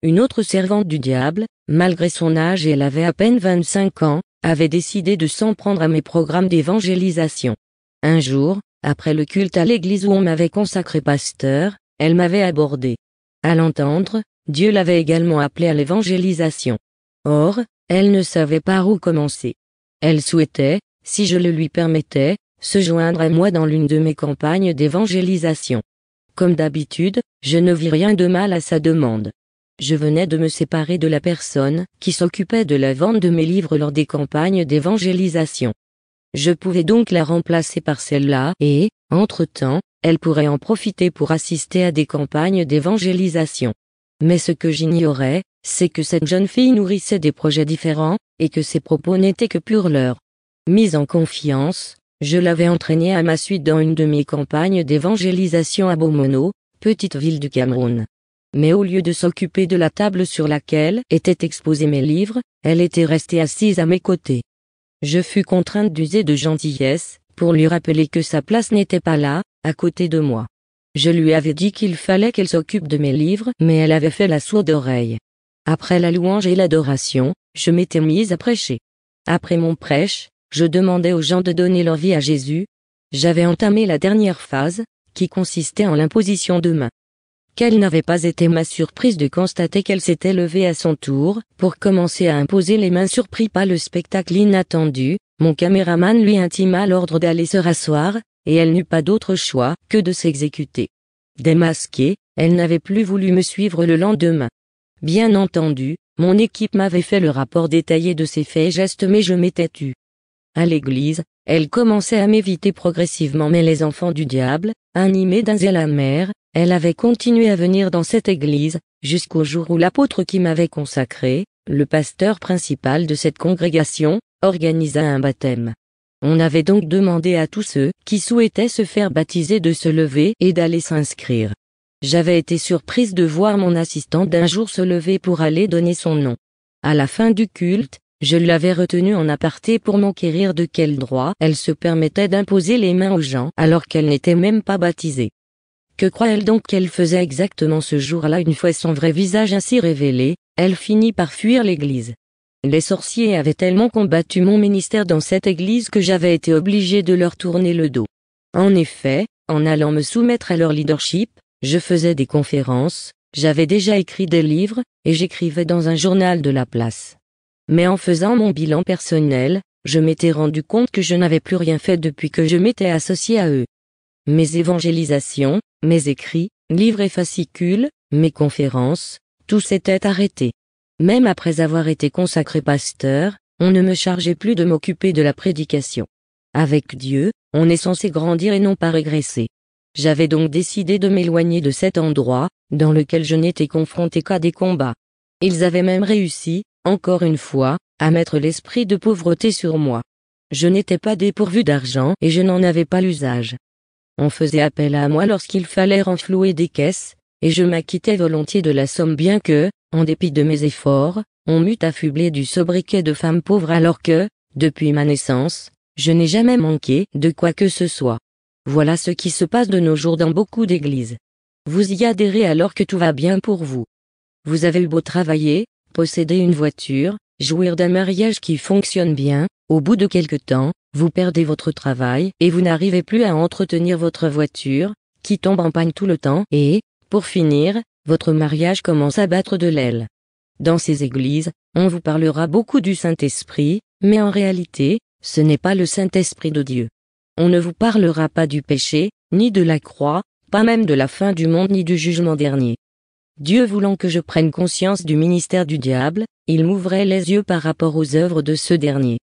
une autre servante du diable, malgré son âge et elle avait à peine 25 ans, avait décidé de s'en prendre à mes programmes d'évangélisation. Un jour, après le culte à l'église où on m'avait consacré pasteur, elle m'avait abordé. À l'entendre, Dieu l'avait également appelée à l'évangélisation. Or, elle ne savait par où commencer. Elle souhaitait, si je le lui permettais, se joindre à moi dans l'une de mes campagnes d'évangélisation. Comme d'habitude, je ne vis rien de mal à sa demande. Je venais de me séparer de la personne qui s'occupait de la vente de mes livres lors des campagnes d'évangélisation. Je pouvais donc la remplacer par celle-là et, entre-temps, elle pourrait en profiter pour assister à des campagnes d'évangélisation. Mais ce que j'ignorais, c'est que cette jeune fille nourrissait des projets différents, et que ses propos n'étaient que pure leurre. Mise en confiance, je l'avais entraînée à ma suite dans une de mes campagnes d'évangélisation à Bomono, petite ville du Cameroun. Mais au lieu de s'occuper de la table sur laquelle étaient exposés mes livres, elle était restée assise à mes côtés. Je fus contrainte d'user de gentillesse, pour lui rappeler que sa place n'était pas là, à côté de moi. Je lui avais dit qu'il fallait qu'elle s'occupe de mes livres, mais elle avait fait la sourde oreille. Après la louange et l'adoration, je m'étais mise à prêcher. Après mon prêche, je demandais aux gens de donner leur vie à Jésus. J'avais entamé la dernière phase, qui consistait en l'imposition de mains. Quelle n'avait pas été ma surprise de constater qu'elle s'était levée à son tour, pour commencer à imposer les mains. Surpris par le spectacle inattendu, mon caméraman lui intima l'ordre d'aller se rasseoir, et elle n'eut pas d'autre choix que de s'exécuter. Démasquée, elle n'avait plus voulu me suivre le lendemain. Bien entendu, mon équipe m'avait fait le rapport détaillé de ses faits et gestes, mais je m'étais tue. À l'église, elle commençait à m'éviter progressivement, mais les enfants du diable, animés d'un zèle amer, elle avait continué à venir dans cette église, jusqu'au jour où l'apôtre qui m'avait consacré, le pasteur principal de cette congrégation, organisa un baptême. On avait donc demandé à tous ceux qui souhaitaient se faire baptiser de se lever et d'aller s'inscrire. J'avais été surprise de voir mon assistante d'un jour se lever pour aller donner son nom. À la fin du culte, je l'avais retenue en aparté pour m'enquérir de quel droit elle se permettait d'imposer les mains aux gens alors qu'elle n'était même pas baptisée. Que croit-elle donc qu'elle faisait exactement ce jour-là? Une fois son vrai visage ainsi révélé, elle finit par fuir l'église. Les sorciers avaient tellement combattu mon ministère dans cette église que j'avais été obligé de leur tourner le dos. En effet, en allant me soumettre à leur leadership, je faisais des conférences, j'avais déjà écrit des livres, et j'écrivais dans un journal de la place. Mais en faisant mon bilan personnel, je m'étais rendu compte que je n'avais plus rien fait depuis que je m'étais associé à eux. Mes évangélisations, mes écrits, livres et fascicules, mes conférences, tout s'était arrêté. Même après avoir été consacré pasteur, on ne me chargeait plus de m'occuper de la prédication. Avec Dieu, on est censé grandir et non pas régresser. J'avais donc décidé de m'éloigner de cet endroit, dans lequel je n'étais confronté qu'à des combats. Ils avaient même réussi, encore une fois, à mettre l'esprit de pauvreté sur moi. Je n'étais pas dépourvu d'argent et je n'en avais pas l'usage. On faisait appel à moi lorsqu'il fallait renflouer des caisses, et je m'acquittais volontiers de la somme, bien que, en dépit de mes efforts, on m'eût affublé du sobriquet de femme pauvre alors que, depuis ma naissance, je n'ai jamais manqué de quoi que ce soit. Voilà ce qui se passe de nos jours dans beaucoup d'églises. Vous y adhérez alors que tout va bien pour vous. Vous avez eu beau travailler, posséder une voiture, jouir d'un mariage qui fonctionne bien, au bout de quelque temps, vous perdez votre travail et vous n'arrivez plus à entretenir votre voiture, qui tombe en panne tout le temps et, pour finir, votre mariage commence à battre de l'aile. Dans ces églises, on vous parlera beaucoup du Saint-Esprit, mais en réalité, ce n'est pas le Saint-Esprit de Dieu. On ne vous parlera pas du péché, ni de la croix, pas même de la fin du monde ni du jugement dernier. Dieu voulant que je prenne conscience du ministère du diable, il m'ouvrait les yeux par rapport aux œuvres de ce dernier.